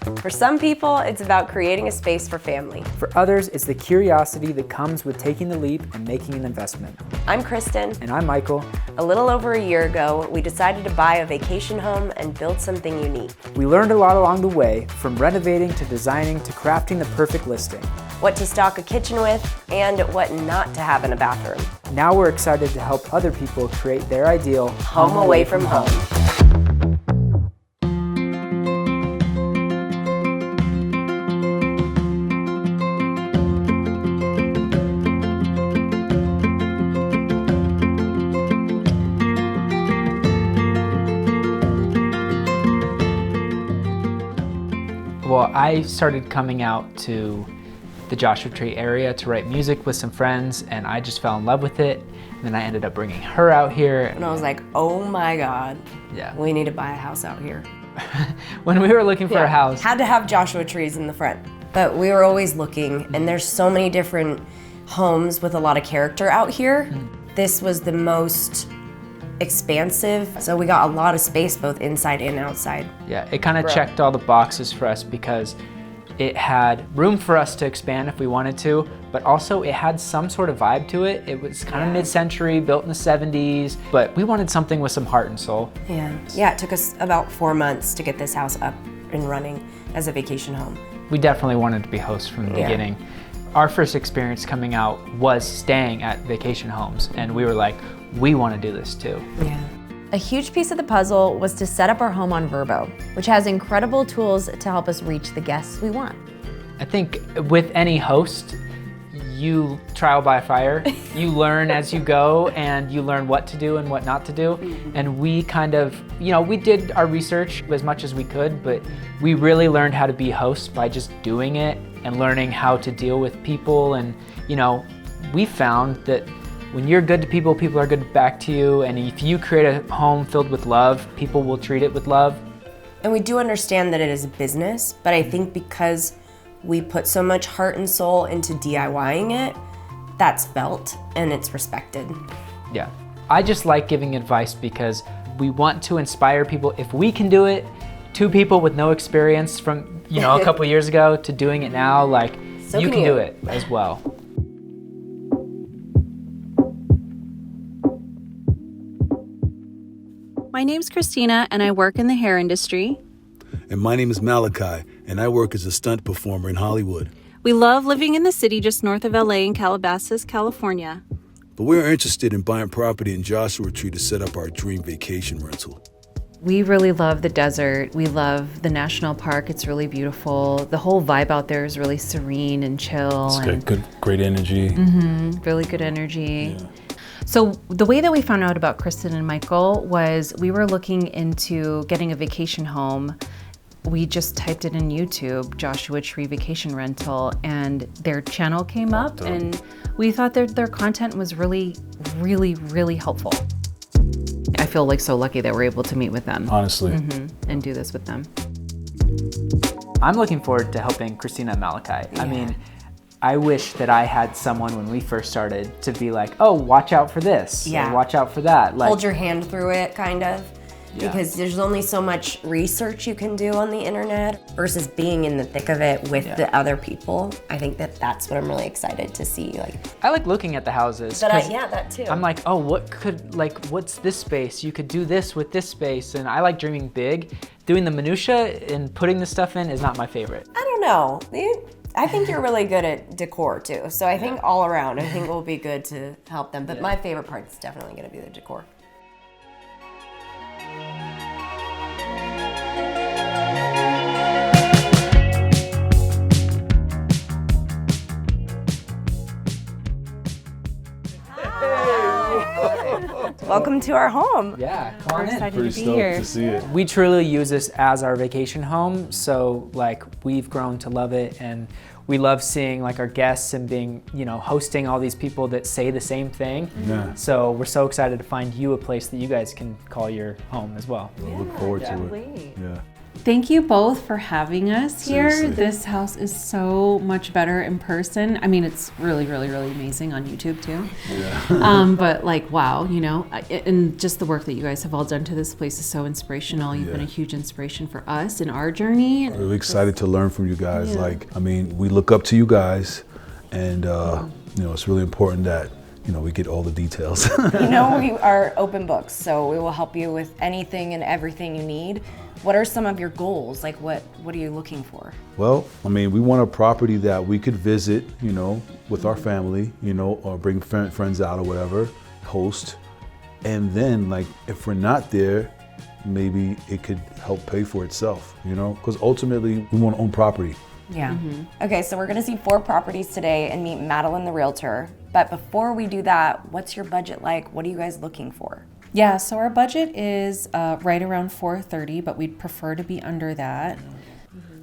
For some people, it's about creating a space for family. For others, it's the curiosity that comes with taking the leap and making an investment. I'm Kristen. And I'm Michael. A little over a year ago, we decided to buy a vacation home and build something unique. We learned a lot along the way, from renovating to designing to crafting the perfect listing. What to stock a kitchen with and what not to have in a bathroom. Now we're excited to help other people create their ideal home away from home. Well, I started coming out to the Joshua Tree area to write music with some friends, and I just fell in love with it. And then I ended up bringing her out here. And I was like, oh my God, yeah, we need to buy a house out here. When we were looking for a house. Had to have Joshua trees in the front. But we were always looking, and there's so many different homes with a lot of character out here. This was the most expansive, so we got a lot of space both inside and outside. Yeah, it kind of checked all the boxes for us because it had room for us to expand if we wanted to, but also it had some sort of vibe to it. It was kind of mid-century, built in the 70s, but we wanted something with some heart and soul. Yeah, it took us about 4 months to get this house up and running as a vacation home. We definitely wanted to be hosts from the beginning. Our first experience coming out was staying at vacation homes, and we were like, we want to do this too. Yeah. A huge piece of the puzzle was to set up our home on Vrbo, which has incredible tools to help us reach the guests we want. I think with any host, you trial by fire. You learn as you go, and you learn what to do and what not to do. And we kind of, we did our research as much as we could, but we really learned how to be hosts by just doing it and learning how to deal with people. And, we found that when you're good to people, people are good back to you. And if you create a home filled with love, people will treat it with love. And we do understand that it is a business, but I think because we put so much heart and soul into DIYing it, that's felt and it's respected. Yeah, I just like giving advice because we want to inspire people. If we can do it, two people with no experience from, a couple years ago to doing it now, so you can do it as well. My name's Christina, and I work in the hair industry. And my name is Malachi, and I work as a stunt performer in Hollywood. We love living in the city just north of LA in Calabasas, California. But we're interested in buying property in Joshua Tree to set up our dream vacation rental. We really love the desert. We love the national park. It's really beautiful. The whole vibe out there is really serene and chill. It's got great energy. Really good energy. Yeah. So the way that we found out about Kristen and Michael was we were looking into getting a vacation home. We just typed it in YouTube, Joshua Tree Vacation Rental, and their channel came up, and we thought that their content was really, really, really helpful. I feel so lucky that we're able to meet with them. Honestly. And do this with them. I'm looking forward to helping Christina and Malachi. I mean, I wish that I had someone when we first started to be like, oh, watch out for this, or watch out for that. Hold your hand through it, kind of. Because there's only so much research you can do on the internet versus being in the thick of it with the other people. I think that's what I'm really excited to see. I like looking at the houses. But that too. I'm like, oh, what's this space? You could do this with this space. And I like dreaming big. Doing the minutia and putting the stuff in is not my favorite. I don't know. I think you're really good at decor too. So I think all around, I think it will be good to help them. But my favorite part is definitely going to be the decor. Welcome to our home. Yeah, come on in. Excited Pretty to be stoked here. to see it. We truly use this as our vacation home, so we've grown to love it, and we love seeing like our guests and being, hosting all these people that say the same thing. Yeah. So we're so excited to find you a place that you guys can call your home as well. I look forward to it. Yeah. Thank you both for having us here. Seriously. This house is so much better in person. I mean, it's really, really, really amazing on YouTube too. Yeah. But like, wow, and just the work that you guys have all done to this place is so inspirational. You've been a huge inspiration for us in our journey. I'm really excited to learn from you guys. We look up to you guys, and it's really important that we get all the details. We are open books, so we will help you with anything and everything you need. What are some of your goals? Like what are you looking for? Well, we want a property that we could visit, with our family, or bring friends out or whatever, host. And then, if we're not there, maybe it could help pay for itself, because ultimately we want to own property. Yeah. Okay, so we're gonna see 4 properties today and meet Madeline, the realtor. But before we do that, what's your budget like? What are you guys looking for? Yeah, so our budget is right around $430, but we'd prefer to be under that.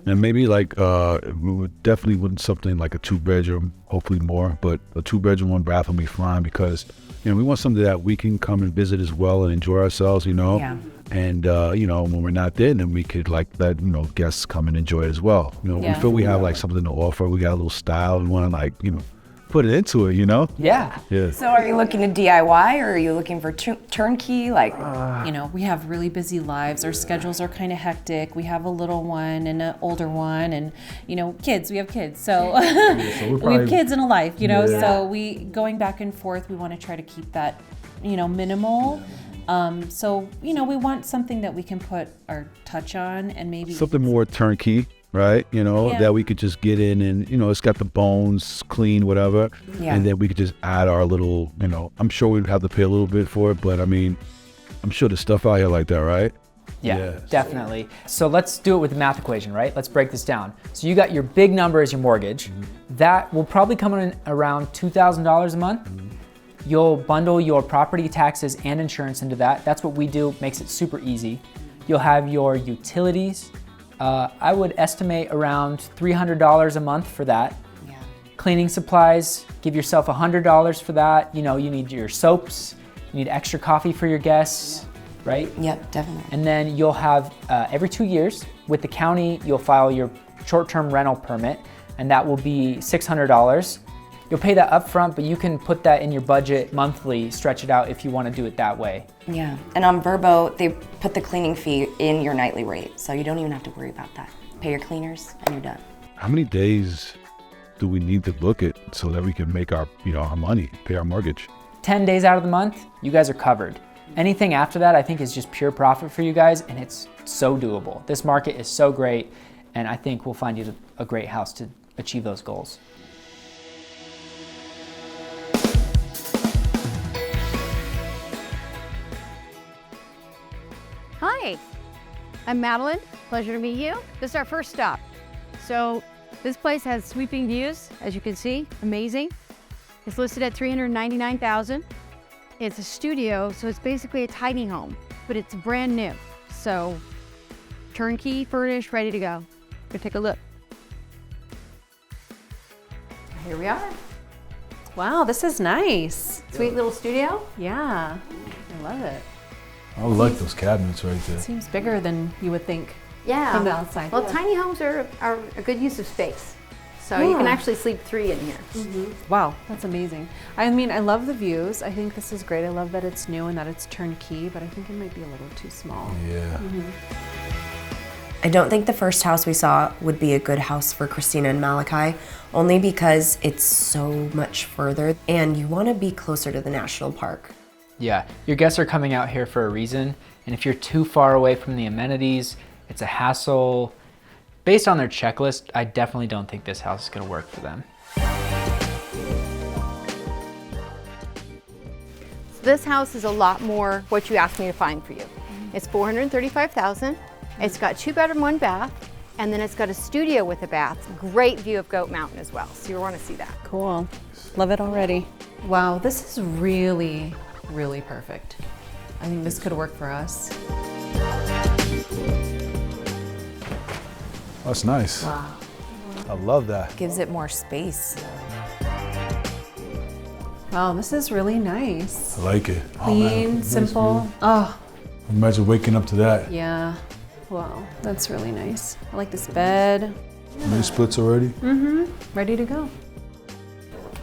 And maybe we would definitely want something like a 2-bedroom, hopefully more, but a 2-bedroom, 1-bath will be fine because, we want something that we can come and visit as well and enjoy ourselves, Yeah. And, when we're not there, then we could let, guests come and enjoy it as well. We feel we have something to offer. We got a little style. We want to put it into it, Yeah. Yeah. So are you looking to DIY or are you looking for turnkey? We have really busy lives. Our schedules are kind of hectic. We have a little one and an older one and, kids. We have kids. So we have kids and a life, So going back and forth, we want to try to keep that, minimal. We want something that we can put our touch on and maybe something more turnkey. Right, that we could just get in and, it's got the bones clean, whatever. Yeah. And then we could just add our little, I'm sure we'd have to pay a little bit for it, but I'm sure there's stuff out here like that, right? Yeah, definitely. So let's do it with the math equation, right? Let's break this down. So you got your big number as your mortgage. That will probably come in around $2,000 a month. You'll bundle your property taxes and insurance into that. That's what we do, makes it super easy. You'll have your utilities. I would estimate around $300 a month for that. Yeah. Cleaning supplies, give yourself $100 for that. You need your soaps, you need extra coffee for your guests, right? Yep, definitely. And then you'll have, every 2 years, with the county, you'll file your short-term rental permit, and that will be $600. You'll pay that upfront, but you can put that in your budget monthly, stretch it out if you want to do it that way. Yeah, and on Verbo, they put the cleaning fee in your nightly rate, so you don't even have to worry about that. Pay your cleaners and you're done. How many days do we need to book it so that we can make our, our money, pay our mortgage? 10 days out of the month, you guys are covered. Anything after that, I think, is just pure profit for you guys, and it's so doable. This market is so great, and I think we'll find you a great house to achieve those goals. Hi, I'm Madeline. Pleasure to meet you. This is our first stop. So this place has sweeping views, as you can see, amazing. It's listed at $399,000. It's a studio, so it's basically a tiny home, but it's brand new. So turnkey, furnished, ready to go. Go take a look. Here we are. Wow, this is nice. Sweet little studio. Yeah, I love it. I like those cabinets right there. Seems bigger than you would think Yeah. from the outside. Well, tiny homes are a good use of space. So you can actually sleep 3 in here. Wow, that's amazing. I love the views. I think this is great. I love that it's new and that it's turnkey, but I think it might be a little too small. Yeah. I don't think the first house we saw would be a good house for Christina and Malachi, only because it's so much further and you want to be closer to the national park. Yeah, your guests are coming out here for a reason, and if you're too far away from the amenities, it's a hassle. Based on their checklist, I definitely don't think this house is going to work for them. This house is a lot more what you asked me to find for you. It's $435,000. It's got 2-bedroom, 1 bath, and then it's got a studio with a bath. Great view of Goat Mountain as well, so you'll want to see that. Cool. Love it already. Wow, this is really, really perfect. I think this could work for us. That's nice. Wow. I love that. Gives it more space. Wow, this is really nice. I like it. Clean, simple. Oh, Imagine waking up to that. yeah. Wow, that's really nice. I like this bed. Mini splits already? Ready to go.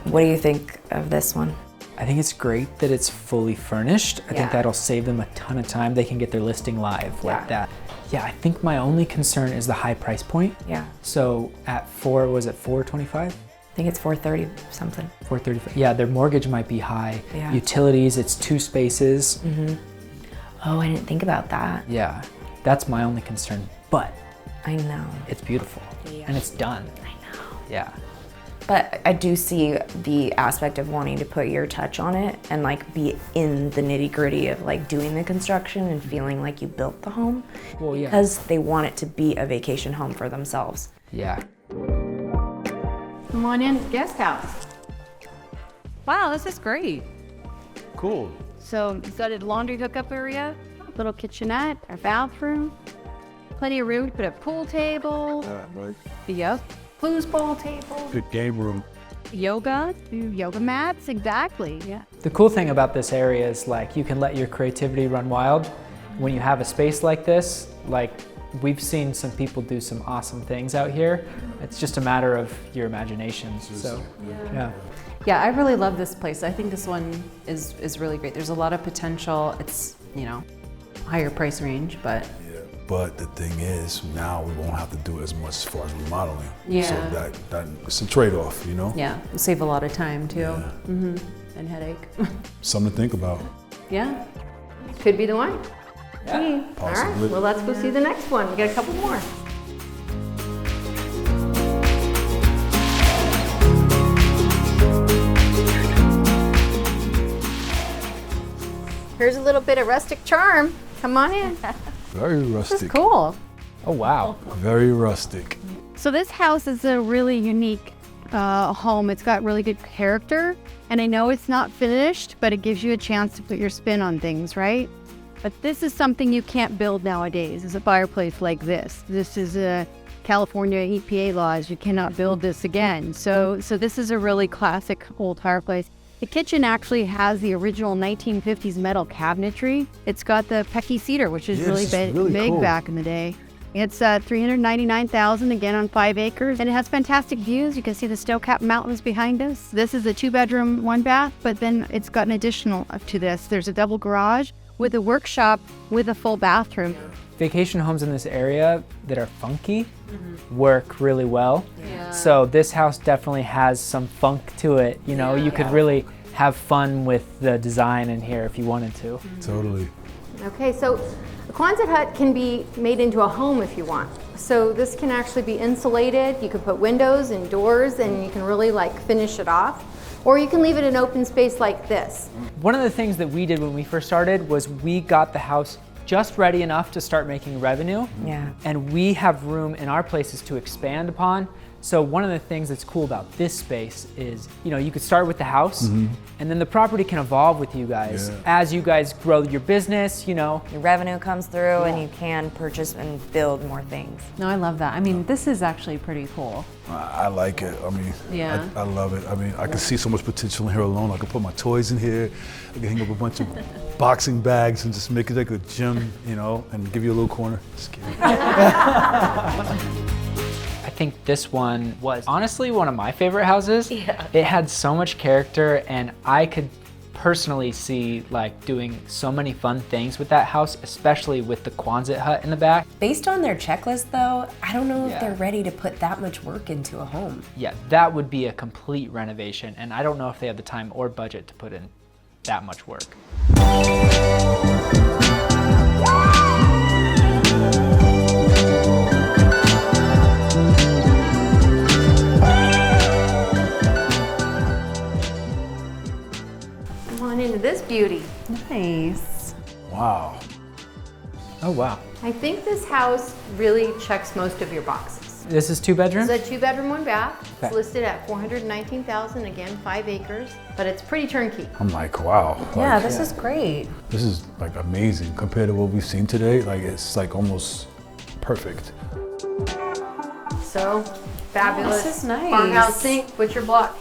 What do you think of this one? I think it's great that it's fully furnished. I Yeah. think that'll save them a ton of time. They can get their listing live like Yeah. that. Yeah, I think my only concern is the high price point. Yeah. So at $425? I think it's 430 something. 435. Yeah, their mortgage might be high. Yeah. Utilities, it's 2 spaces. Oh, I didn't think about that. Yeah, that's my only concern. But I know. it's beautiful and it's done. I know. Yeah. But I do see the aspect of wanting to put your touch on it and like be in the nitty gritty of like doing the construction and feeling like you built the home. Well, yeah. Because they want it to be a vacation home for themselves. Yeah. Come on in, guest house. Wow, this is great. Cool. So it's got a laundry hookup area, little kitchenette, a bathroom, plenty of room to put a pool table, Right. yep, foosball table, Good game room. yoga, yoga mats, exactly, yeah. The cool thing about this area is like you can let your creativity run wild. When you have a space like this, like we've seen some people do some awesome things out here. It's just a matter of your imagination. So, yeah. Yeah, I really love this place. I think this one is really great. There's a lot of potential. It's, you know, higher price range, but Yeah. But the thing is, now we won't have to do as much as far as remodeling. Yeah. So that it's a trade-off, you know? yeah, we'll save a lot of time too. Yeah. And headache. Something to think about. Yeah. Could be the one. All right, Possibly. well, let's go see the next one. We got a couple more. Here's a little bit of rustic charm. Come on in. Very rustic. Cool. Oh, wow. Very rustic. So this house is a really unique home. It's got really good character, and I know it's not finished, but it gives you a chance to put your spin on things, right? But this is something you can't build nowadays, is a fireplace like this. This is a California EPA laws. You cannot build this again. So this is a really classic old fireplace. The kitchen actually has the original 1950s metal cabinetry. It's got the Pecky cedar, which is Yes, really it's big, really big cool. back in the day. It's $399,000 again on 5 acres, and it has fantastic views. You can see the snow-capped mountains behind us. This is a 2-bedroom, 1-bath, but then it's got an additional to this. There's a double garage with a workshop with a full bathroom. Vacation homes in this area that are funky work really well. So this house definitely has some funk to it. You know, you could really have fun with the design in here if you wanted to. Totally. Okay, so the Quonset hut can be made into a home if you want. So this can actually be insulated. You can put windows and doors, and you can really like finish it off. Or you can leave it in open space like this. One of the things that we did when we first started was we got the house just ready enough to start making revenue. Yeah. And we have room in our places to expand upon. So one of the things that's cool about this space is, you know, you could start with the house and then the property can evolve with you guys. Yeah. As you guys grow your business, you know. Your revenue comes through and you can purchase and build more things. No, I love that. I mean, this is actually pretty cool. I like it. I mean, Yeah. I love it. I mean, I can see so much potential in here alone. I can put my toys in here. I can hang up a bunch of boxing bags and just make it like a gym, you know, and give you a little corner. Scary. I think this one was honestly one of my favorite houses. Yeah. It had so much character and I could personally see like doing so many fun things with that house, especially with the Quonset hut in the back. Based on their checklist though, I don't know if Yeah. they're ready to put that much work into a home. Yeah, that would be a complete renovation and I don't know if they have the time or budget to put in that much work. Come on into this beauty. Nice. Wow. Oh wow. I think this house really checks most of your boxes. This is 2 bedrooms? It's a 2-bedroom, 1-bath. It's Okay. listed at $419,000, again, 5 acres, but it's pretty turnkey. I'm like, wow. Yeah, Like, this is great. this is like amazing compared to what we've seen today. Like, it's like almost perfect. So, fabulous this is nice. farmhouse sink, butcher block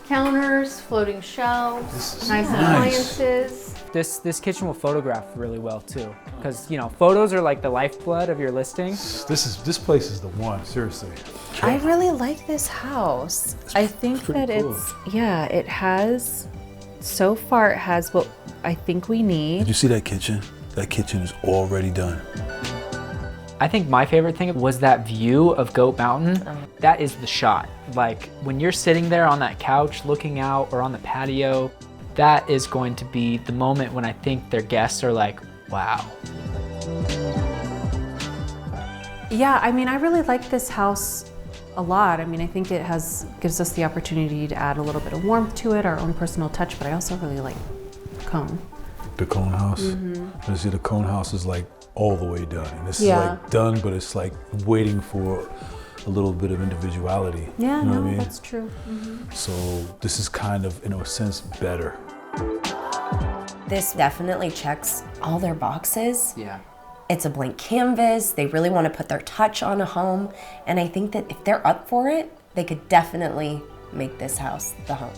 counters, floating shelves, nice appliances. This kitchen will photograph really well too, because you know photos are like the lifeblood of your listing. This place is the one, seriously. I really like this house. I think that pretty cool. it has, so far it has what I think we Did need. you see that kitchen? That kitchen is already done. I think my favorite thing was that view of Goat Mountain. That is the shot. Like when you're sitting there on that couch looking out or on the patio, that is going to be the moment when I think their guests are like, wow. Yeah, I mean, I really like this house a lot. I mean, I think it gives us the opportunity to add a little bit of warmth to it, our own personal touch, but I also really like cone. The cone house. Mm-hmm. You see, the cone house is like all the way done. And this Yeah. is like done, but it's like waiting for a little bit of individuality. Yeah, you know no, what I mean? that's true. So this is kind of, in a sense, better. This definitely checks all their boxes. Yeah. It's a blank canvas. They really want to put their touch on a home. And I think that if they're up for it, they could definitely make this house the home.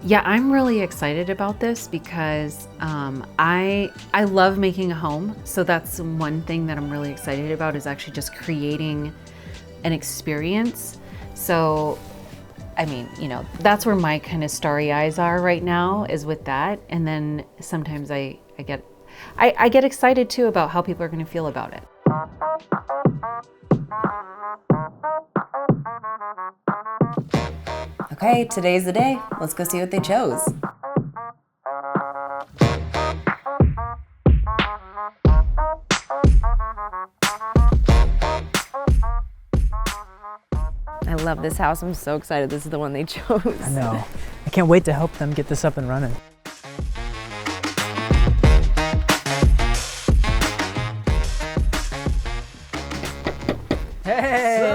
Yeah, I'm really excited about this because I love making a home. So that's one thing that I'm really excited about, is actually just creating an experience. So, I mean, you know, that's where my kind of starry eyes are right now, is with that. And then sometimes I get excited too about how people are going to feel about it. Okay, today's the day. Let's go see what they chose. I love this house. I'm so excited this is the one they chose. I know. I can't wait to help them get this up and running. Hey!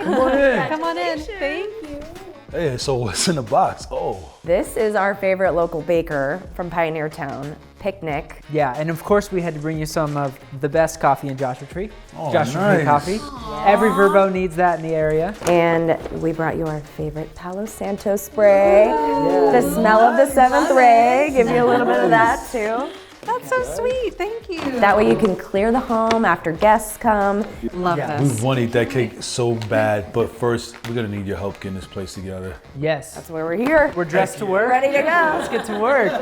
Come on in. Come on in. Thank you. Hey, so what's in the box? Oh, This is our favorite local baker from Pioneer Town, Picnic. Yeah, and of course we had to bring you some of the best coffee in Joshua Tree. Oh, Joshua Tree nice. coffee. Every Verbo needs that in the area. And we brought you our favorite Palo Santo spray. The smell of the seventh ray. Give you a little bit of that too. That's so sweet. Thank you. That way you can clear the home after guests come. Love Yeah. we this. want to eat that cake so bad, but first we're gonna need your help getting this place together. Yes. That's why we're here. We're dressed to work. Ready to go. Let's get to work.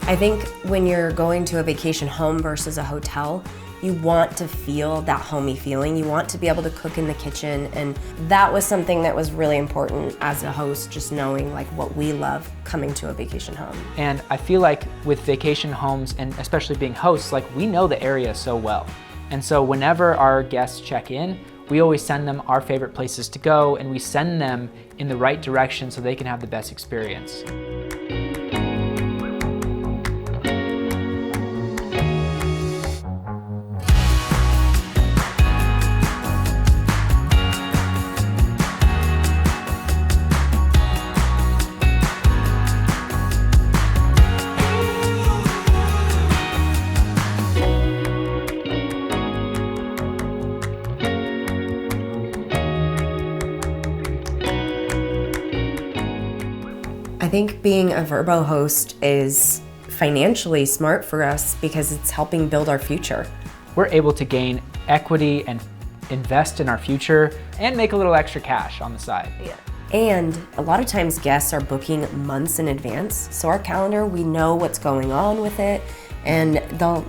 I think when you're going to a vacation home versus a hotel, you want to feel that homey feeling. You want to be able to cook in the kitchen, and that was something that was really important as a host, just knowing like what we love coming to a vacation home. And I feel like with vacation homes, and especially being hosts, like we know the area so well. And so whenever our guests check in, we always send them our favorite places to go, and we send them in the right direction so they can have the best experience. I think being a Verbo host is financially smart for us because it's helping build our future. We're able to gain equity and invest in our future and make a little extra cash on the side. And a lot of times guests are booking months in advance. So our calendar, we know what's going on with it, and they'll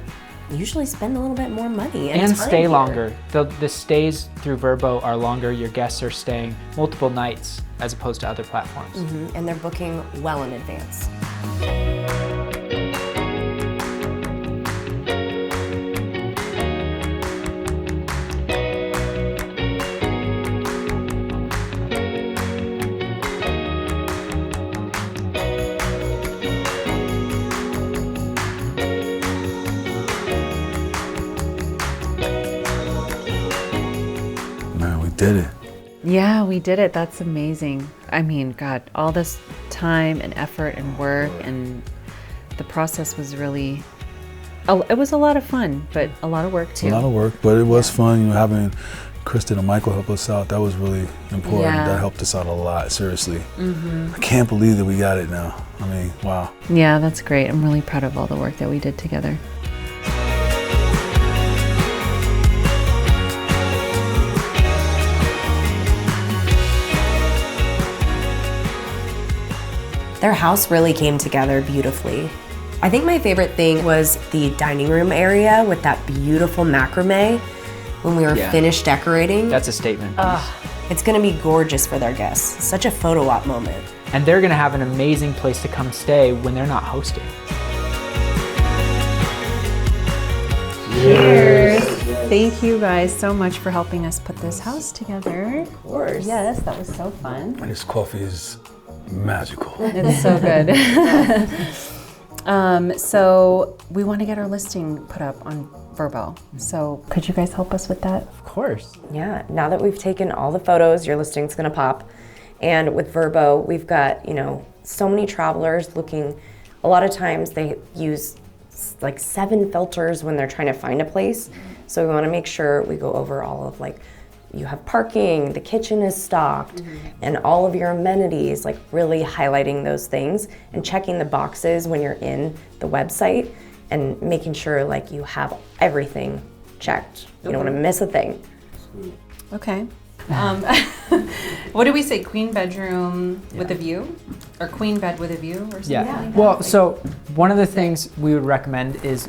usually spend a little bit more money And time stay here. longer. The stays through Verbo are longer. Your guests are staying multiple nights as opposed to other platforms. And they're booking well in advance. did it. Yeah, we did it. That's amazing. I mean, God, all this time and effort and work, and the process was really, it was a lot of fun, but a lot of work too. A lot of work, but it was fun, you know, having Kristen and Michael help us out. That was really important. Yeah. That helped us out a lot, seriously. I can't believe that we got it now. I mean, wow. Yeah, that's great. I'm really proud of all the work that we did together. Their house really came together beautifully. I think my favorite thing was the dining room area with that beautiful macrame when we were finished decorating. That's a statement piece. It's gonna be gorgeous for their guests. Such a photo op moment. And they're gonna have an amazing place to come stay when they're not hosting. Cheers. Thank you guys so much for helping us put this house together. Of course. Yes, that was so fun. And this coffee is magical. It's so good. So we want to get our listing put up on Vrbo. So could you guys help us with that? Of course. Yeah, now that we've taken all the photos, your listing's gonna pop. And with Vrbo, we've got, you know, so many travelers looking. A lot of times they use like 7 filters when they're trying to find a place. So we wanna make sure we go over all of like, you have parking, the kitchen is stocked, and all of your amenities, like really highlighting those things and checking the boxes when you're in the website and making sure like you have everything checked. You don't want to miss a thing. Okay. What did we say? Queen bedroom with a view? Or queen bed with a view or something? Yeah. Well, so one of the things we would recommend is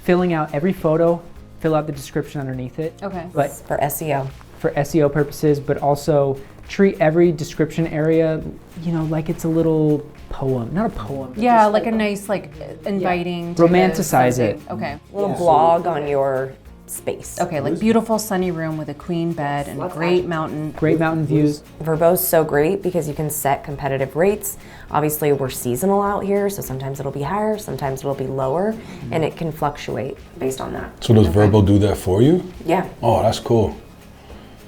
filling out every photo, fill out the description underneath it. Okay. But For SEO. for SEO purposes, but also treat every description area, you know, like it's a little poem. Not a poem. but Yeah, just like a nice, like inviting. type of Romanticize it. something. Okay. Little blog on your space. Okay, like beautiful sunny room with a queen bed and great mountain. great mountain views. Vrbo's so great because you can set competitive rates. Obviously, we're seasonal out here, so sometimes it'll be higher, sometimes it'll be lower, and it can fluctuate based on that. So does Vrbo do that for you? Yeah. Oh, that's cool.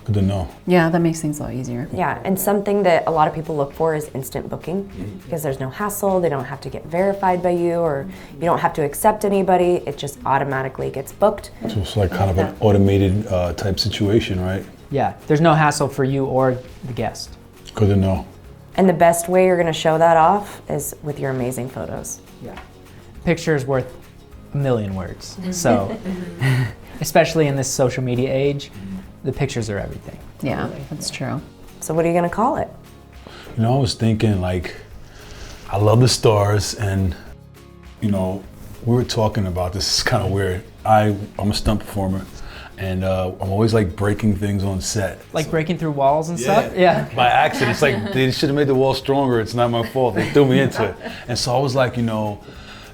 Good to know. Yeah, that makes things a lot easier. Yeah, and something that a lot of people look for is instant booking because there's no hassle. They don't have to get verified by you, or you don't have to accept anybody. It just automatically gets booked. So it's like kind of an automated type situation, right? Yeah, there's no hassle for you or the guest. Good to know. And the best way you're going to show that off is with your amazing photos. Yeah. Picture is worth a million words. So, especially in this social media age, the pictures are everything. Yeah, that's true. So what are you going to call it? You know, I was thinking like, I love the stars, and you know, we were talking about this. It's kind of weird. I'm a stunt performer, and I'm always like breaking things on set. Like breaking through walls and stuff? Yeah. By accident. It's like they should have made the wall stronger. It's not my fault. They threw me into it. And so I was like, you know,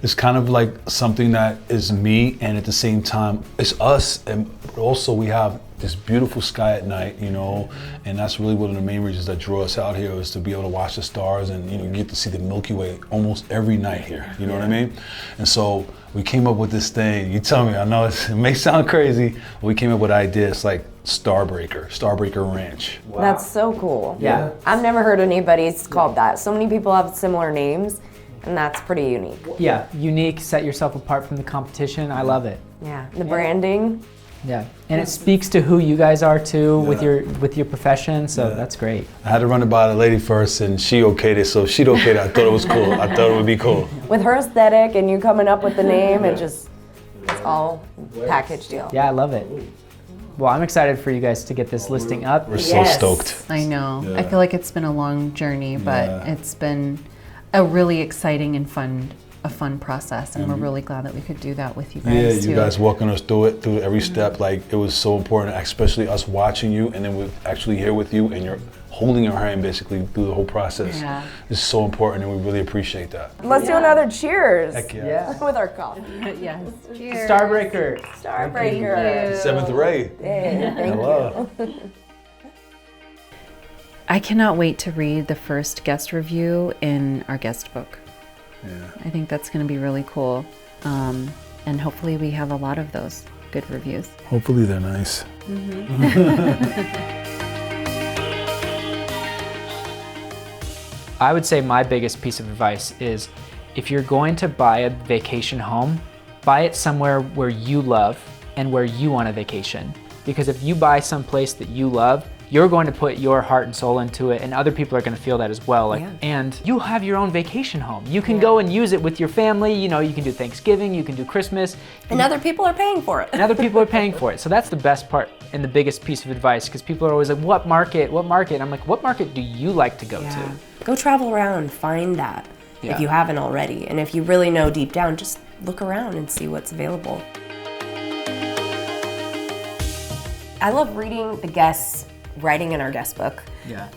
it's kind of like something that is me, and at the same time, it's us. And also we have this beautiful sky at night, you know, and that's really one of the main reasons that drew us out here, is to be able to watch the stars, and you know, get to see the Milky Way almost every night here. You know what I mean? And so we came up with this thing. You tell me, I know it may sound crazy, but we came up with ideas like Starbreaker Ranch. Wow. That's so cool. Yeah. I've never heard anybody's called that. So many people have similar names, and that's pretty unique. Yeah, unique, set yourself apart from the competition. I love it. Yeah, the branding. Yeah, and it speaks to who you guys are too with your profession, so that's great. I had to run it by the lady first, and she okayed it. So if she'd okayed it, I thought it was cool. I thought it would be cool. With her aesthetic and you coming up with the name, it's all package deal. Yeah, I love it. Well, I'm excited for you guys to get this listing up. We're so stoked. I know. Yeah. I feel like it's been a long journey, but it's been a really exciting and fun process, and we're really glad that we could do that with you guys. Yeah, too. you guys walking us through it, through every step. Like, it was so important, especially us watching you, and then we're actually here with you, and you're holding our hand basically through the whole process. Yeah. It's so important, and we really appreciate that. Let's do another cheers. Heck yeah. With our coffee. Yes. Cheers. Starbreaker. Starbreaker. Seventh Ray. Hey, thank Hello. I cannot wait to read the first guest review in our guest book. Yeah. I think that's going to be really cool. And hopefully we have a lot of those good reviews. Hopefully they're nice. I would say my biggest piece of advice is if you're going to buy a vacation home, buy it somewhere where you love and where you want a vacation. Because if you buy someplace that you love, you're going to put your heart and soul into it, and other people are going to feel that as well. And you have your own vacation home. You can go and use it with your family. You know, you can do Thanksgiving, you can do Christmas. And other people are paying for it. And other people are paying for it. So that's the best part and the biggest piece of advice, because people are always like, what market? What market? And I'm like, what market do you like to go to? Go travel around, find that if you haven't already. And if you really know deep down, just look around and see what's available. I love reading the guests writing in our guest book.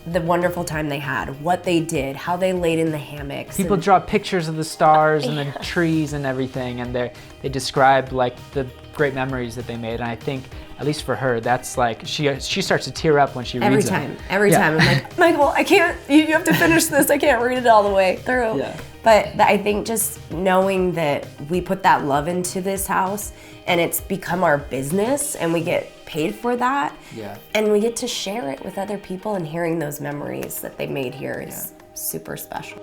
The wonderful time they had, what they did, how they laid in the hammocks. People draw pictures of the stars and the trees and everything, and they describe like the great memories that they made. And I think, at least for her, that's like, she starts to tear up when she reads it. Every time. I'm like, Michael, I can't, you have to finish this. I can't read it all the way through. But I think just knowing that we put that love into this house and it's become our business and we get paid for that. And we get to share it with other people, and hearing those memories that they made here is super special.